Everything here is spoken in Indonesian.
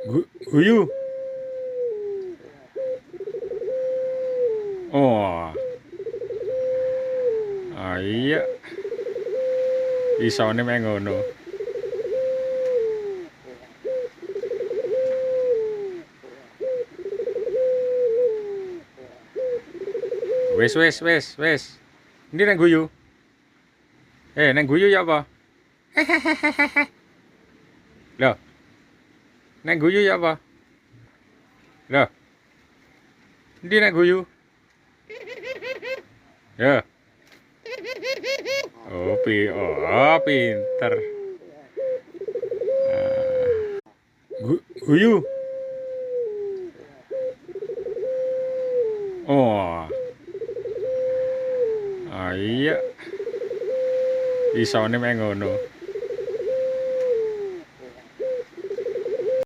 Guyu. Oh. Ah iya, isone mek ngono. Wes. Ini nang guyu. Nang guyu ya apa? Loh, nang guyu ya apa? Loh, ini nang guyu. Ya. Oh, pinter. Ah, guyu. Oh. Ah iya, isone mek ngono.